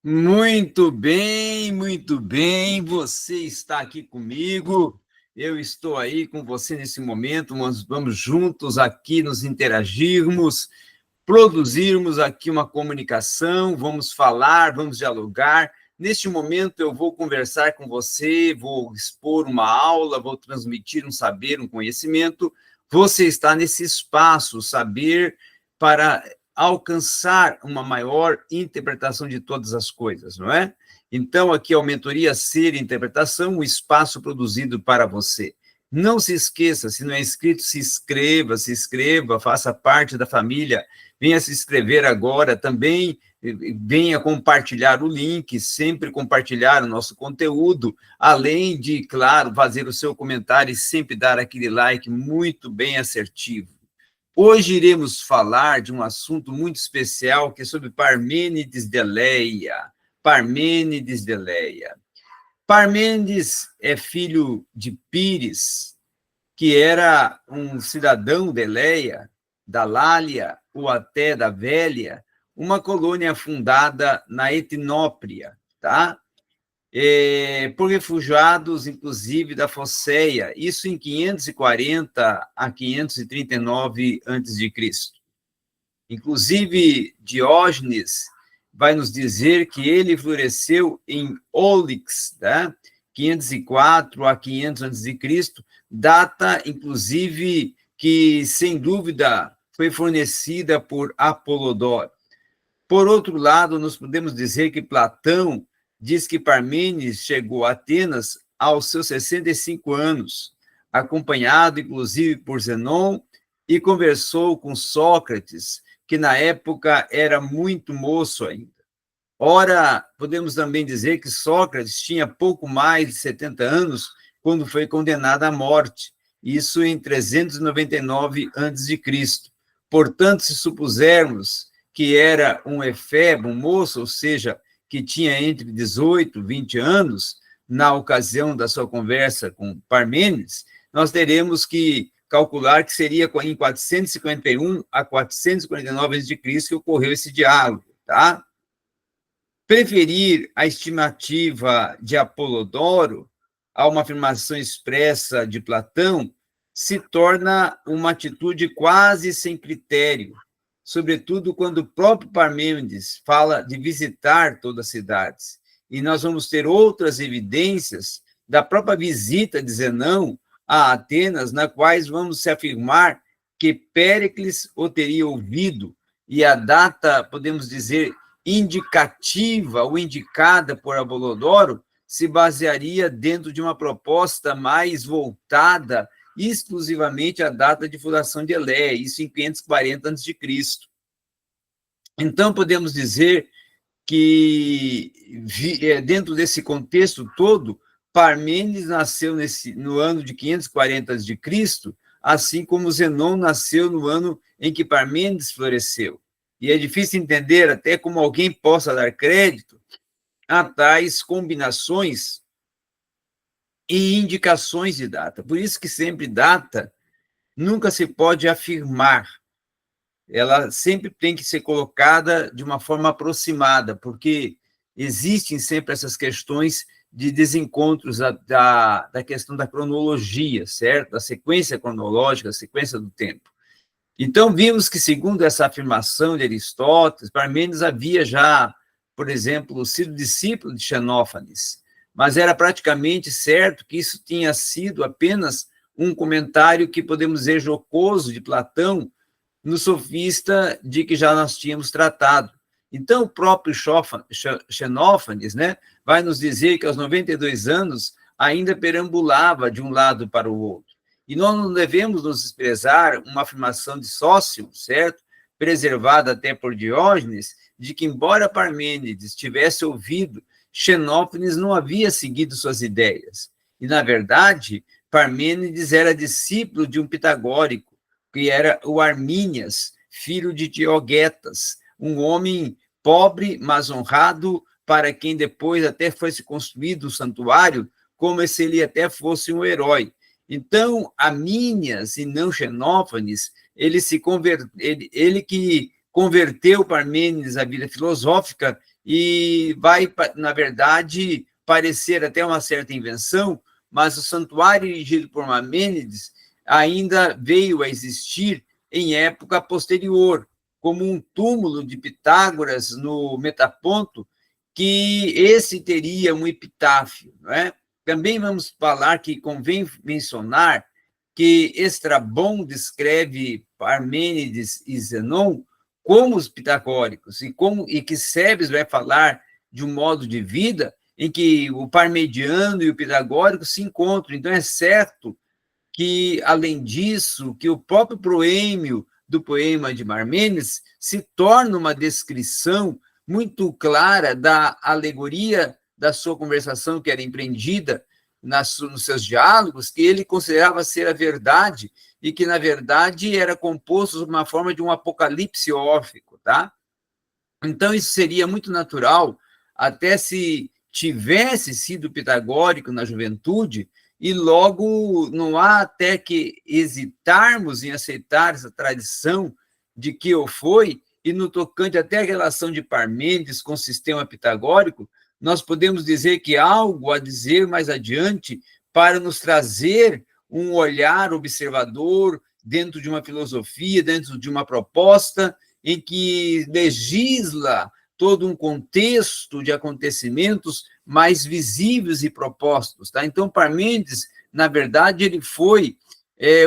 Muito bem, você está aqui comigo, eu estou aí com você nesse momento, nós vamos juntos aqui nos interagirmos, produzirmos aqui uma comunicação, vamos falar, vamos dialogar. Neste momento eu vou conversar com você, vou expor uma aula, vou transmitir um saber, um conhecimento. Você está nesse espaço, saber para alcançar uma maior interpretação de todas as coisas, não é? Então, aqui é o Mentoria Ser Interpretação, o espaço produzido para você. Não se esqueça, se não é inscrito, se inscreva, faça parte da família, venha se inscrever agora também, venha compartilhar o link, sempre compartilhar o nosso conteúdo, além de, claro, fazer o seu comentário e sempre dar aquele like muito bem assertivo. Hoje iremos falar de um assunto muito especial, que é sobre Parmênides de Eleia. Parmênides de Eleia. Parmênides é filho de Pires, que era um cidadão de Eleia, da Lália ou até da Vélia, uma colônia fundada na Etnópria, tá? Por refugiados, inclusive, da Focéia, isso em 540 a 539 a.C. Inclusive, Diógenes vai nos dizer que ele floresceu em Ólix, tá? 504 a 500 a.C., data, inclusive, que, sem dúvida, foi fornecida por Apolodoro. Por outro lado, nós podemos dizer que Platão diz que Parmênides chegou a Atenas aos seus 65 anos, acompanhado, inclusive, por Zenon, e conversou com Sócrates, que na época era muito moço ainda. Ora, podemos também dizer que Sócrates tinha pouco mais de 70 anos quando foi condenado à morte, isso em 399 a.C. Portanto, se supusermos que era um efebo, um moço, ou seja, que tinha entre 18 e 20 anos, na ocasião da sua conversa com Parmênides, nós teremos que calcular que seria em 451 a 449 a.C. que ocorreu esse diálogo, tá? Preferir a estimativa de Apolodoro a uma afirmação expressa de Platão se torna uma atitude quase sem critério, sobretudo quando o próprio Parmênides fala de visitar todas as cidades. E nós vamos ter outras evidências da própria visita de Zenão a Atenas, na quais vamos se afirmar que Péricles o teria ouvido, e a data, podemos dizer, indicativa ou indicada por Apolodoro se basearia dentro de uma proposta mais voltada exclusivamente à data de fundação de Eleia, isso em 540 a.C. Então, podemos dizer que, dentro desse contexto todo, Parmênides nasceu no ano de 540 a.C., assim como Zenon nasceu no ano em que Parmênides floresceu. E é difícil entender até como alguém possa dar crédito a tais combinações e indicações de data. Por isso que sempre data nunca se pode afirmar. Ela sempre tem que ser colocada de uma forma aproximada, porque existem sempre essas questões de desencontros da questão da cronologia, certo? Da sequência cronológica, da sequência do tempo. Então, vimos que, segundo essa afirmação de Aristóteles, Parmênides havia já, por exemplo, sido discípulo de Xenófanes, mas era praticamente certo que isso tinha sido apenas um comentário que podemos dizer jocoso de Platão no Sofista, de que já nós tínhamos tratado. Então, o próprio Xenófanes, né, vai nos dizer que aos 92 anos ainda perambulava de um lado para o outro. E nós não devemos nos desprezar uma afirmação de Sócio, certo? Preservada até por Diógenes, de que, embora Parmênides tivesse ouvido, Xenófanes não havia seguido suas ideias. E, na verdade, Parmênides era discípulo de um pitagórico, que era o Armínias, filho de Dioguetas, um homem pobre, mas honrado, para quem depois até fosse construído o santuário, como se ele até fosse um herói. Então, Armínias e não Xenófanes, ele que converteu Parmênides à vida filosófica e vai, na verdade, parecer até uma certa invenção, mas o santuário erigido por Parmênides ainda veio a existir em época posterior, como um túmulo de Pitágoras no Metaponto, que esse teria um epitáfio, não é? Também vamos falar que convém mencionar que Estrabão descreve Parmênides e Zenon como os pitagóricos, e que Cebes vai falar de um modo de vida em que o parmediano e o pitagórico se encontram. Então, é certo que, além disso, que o próprio proêmio do poema de Parmênides se torna uma descrição muito clara da alegoria da sua conversação que era empreendida nos seus diálogos, que ele considerava ser a verdade e que, na verdade, era composto de uma forma de um apocalipse órfico, tá? Então, isso seria muito natural, até se tivesse sido pitagórico na juventude, e logo não há até que hesitarmos em aceitar essa tradição de que o foi, e no tocante até a relação de Parmênides com o sistema pitagórico, nós podemos dizer que há algo a dizer mais adiante para nos trazer um olhar observador dentro de uma filosofia, dentro de uma proposta em que legisla todo um contexto de acontecimentos mais visíveis e propostos. Tá? Então, Parmênides, na verdade, ele foi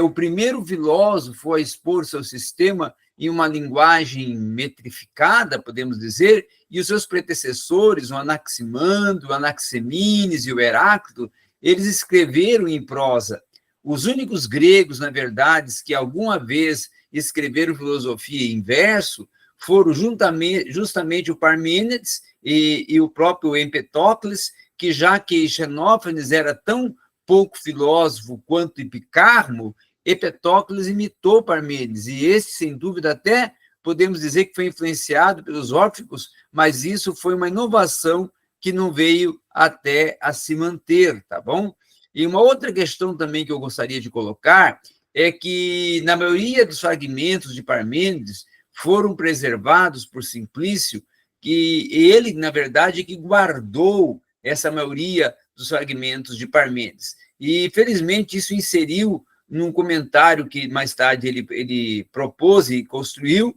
o primeiro filósofo a expor seu sistema em uma linguagem metrificada, podemos dizer, e os seus predecessores, o Anaximandro, o Anaximenes e o Heráclito, eles escreveram em prosa. Os únicos gregos, na verdade, que alguma vez escreveram filosofia em verso foram justamente o Parmênides e o próprio Empedocles, que já que Xenófanes era tão pouco filósofo quanto Epicarmo, Empedocles imitou Parmênides, e esse, sem dúvida, até podemos dizer que foi influenciado pelos órficos, mas isso foi uma inovação que não veio até a se manter, tá bom? E uma outra questão também que eu gostaria de colocar é que, na maioria dos fragmentos de Parmênides, foram preservados por Simplício, que ele, na verdade, que guardou essa maioria dos fragmentos de Parmênides. E, felizmente, isso inseriu num comentário que mais tarde ele propôs e construiu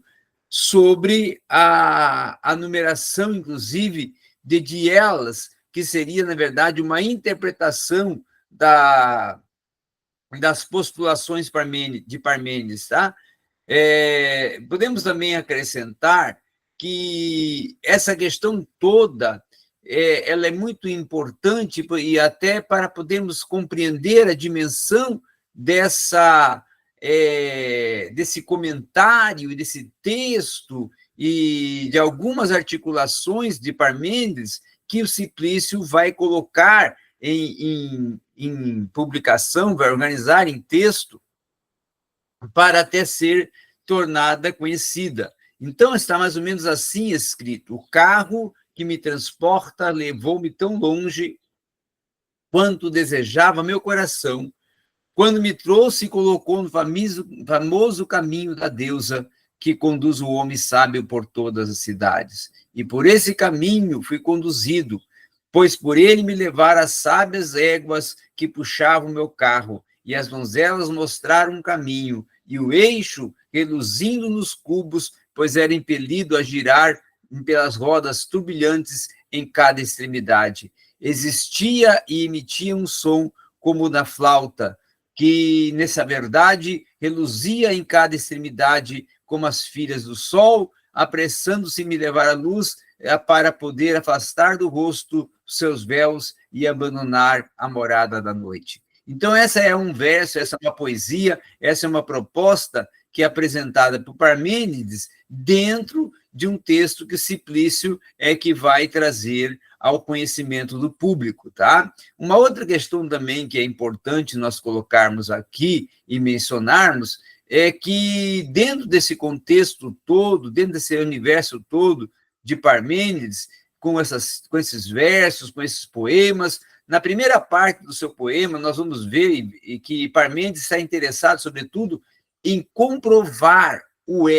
sobre a numeração, inclusive, de dielas, que seria, na verdade, uma interpretação das postulações de Parmênides, tá? Podemos também acrescentar que essa questão toda ela é muito importante e até para podermos compreender a dimensão desse comentário, desse texto e de algumas articulações de Parmênides que o Simplício vai colocar em publicação, vai organizar em texto para até ser tornada conhecida. Então, está mais ou menos assim escrito: o carro que me transporta levou-me tão longe quanto desejava meu coração, quando me trouxe e colocou no famoso caminho da deusa que conduz o homem sábio por todas as cidades. E por esse caminho fui conduzido, pois por ele me levaram as sábias éguas que puxavam meu carro, e as donzelas mostraram um caminho, e o eixo reluzindo nos cubos, pois era impelido a girar pelas rodas turbilhantes em cada extremidade. Existia e emitia um som como o da flauta, que, nessa verdade, reluzia em cada extremidade como as filhas do sol, apressando-se me levar à luz para poder afastar do rosto seus véus e abandonar a morada da noite. Então, essa é um verso, essa é uma poesia, essa é uma proposta que é apresentada por Parmênides dentro de um texto que Simplício é que vai trazer ao conhecimento do público, tá? Uma outra questão também que é importante nós colocarmos aqui e mencionarmos é que dentro desse contexto todo, dentro desse universo todo de Parmênides, com esses versos, com esses poemas, na primeira parte do seu poema, nós vamos ver que Parmênides está interessado, sobretudo, em comprovar o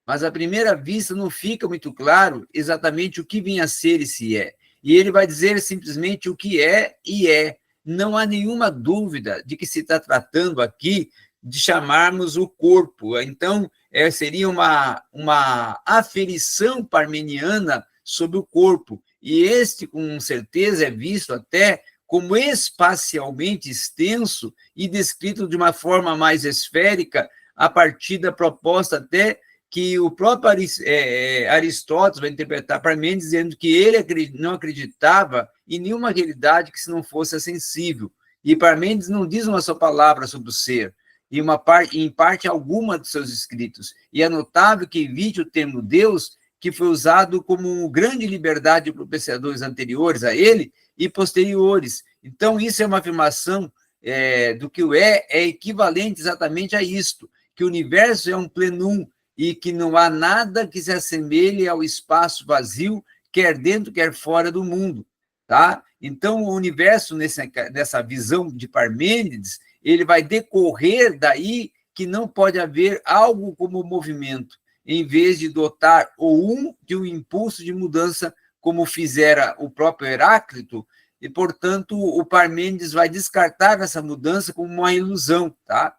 mas à primeira vista não fica muito claro exatamente o que vinha a ser e se é. E ele vai dizer simplesmente o que é e é. Não há nenhuma dúvida de que se está tratando aqui de chamarmos o corpo. Então, seria uma aferição parmeniana sobre o corpo. E este, com certeza, é visto até como espacialmente extenso e descrito de uma forma mais esférica, a partir da proposta até que o próprio Aristóteles vai interpretar Parmênides, dizendo que ele não acreditava em nenhuma realidade que se não fosse sensível. E Parmênides não diz uma só palavra sobre o ser, em parte alguma dos seus escritos. E é notável que evite o termo Deus, que foi usado como grande liberdade para os pensadores anteriores a ele e posteriores. Então, isso é uma afirmação do que o é equivalente exatamente a isto, que o universo é um plenum e que não há nada que se assemelhe ao espaço vazio, quer dentro, quer fora do mundo. Tá? Então, o universo, nessa visão de Parmênides, ele vai decorrer daí que não pode haver algo como movimento, em vez de dotar de um impulso de mudança, como fizera o próprio Heráclito, e, portanto, o Parmênides vai descartar essa mudança como uma ilusão, tá?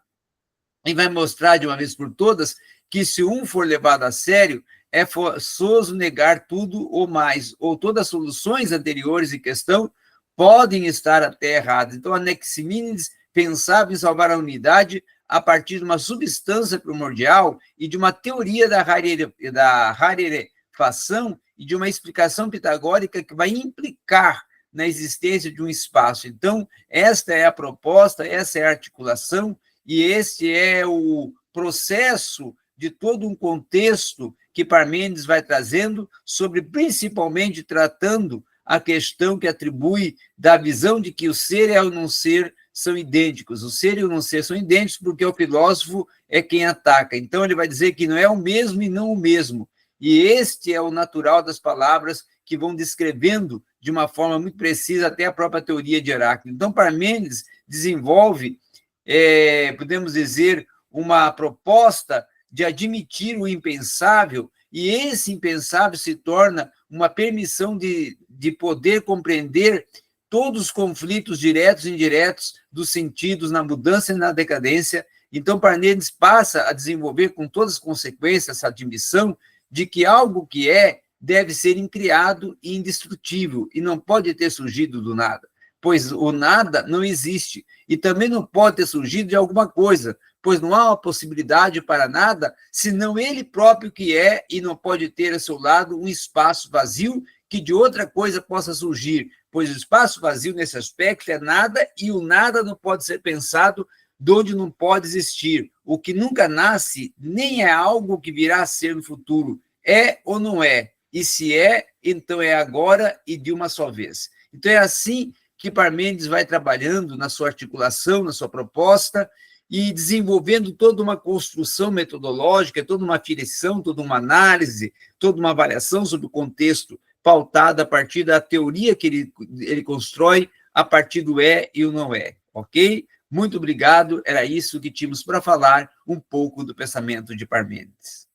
E vai mostrar, de uma vez por todas, que se um for levado a sério, é forçoso negar tudo ou mais, ou todas as soluções anteriores em questão podem estar até erradas. Então, Anaximínides pensava em salvar a unidade a partir de uma substância primordial e de uma teoria da rarefação e de uma explicação pitagórica que vai implicar na existência de um espaço. Então, esta é a proposta, essa é a articulação, e este é o processo de todo um contexto que Parmênides vai trazendo, principalmente tratando a questão que atribui da visão de que o ser e o não ser são idênticos. O ser e o não ser são idênticos porque o filósofo é quem ataca. Então, ele vai dizer que não é o mesmo e não o mesmo. E este é o natural das palavras que vão descrevendo de uma forma muito precisa até a própria teoria de Heráclito. Então, Parmênides desenvolve, podemos dizer, uma proposta de admitir o impensável, e esse impensável se torna uma permissão de poder compreender todos os conflitos diretos e indiretos dos sentidos na mudança e na decadência. Então, Parmênides passa a desenvolver com todas as consequências essa admissão de que algo que deve ser incriado e indestrutível, e não pode ter surgido do nada, pois o nada não existe, e também não pode ter surgido de alguma coisa, pois não há uma possibilidade para nada, senão ele próprio que é, e não pode ter a seu lado um espaço vazio que de outra coisa possa surgir, pois o espaço vazio nesse aspecto é nada, e o nada não pode ser pensado de onde não pode existir. O que nunca nasce nem é algo que virá a ser no futuro, é ou não é, e se é, então é agora e de uma só vez. Então é assim que Parmênides vai trabalhando na sua articulação, na sua proposta, e desenvolvendo toda uma construção metodológica, toda uma aferição, toda uma análise, toda uma avaliação sobre o contexto, pautada a partir da teoria que ele constrói, a partir do é e o não é, ok? Muito obrigado, era isso que tínhamos para falar um pouco do pensamento de Parmênides.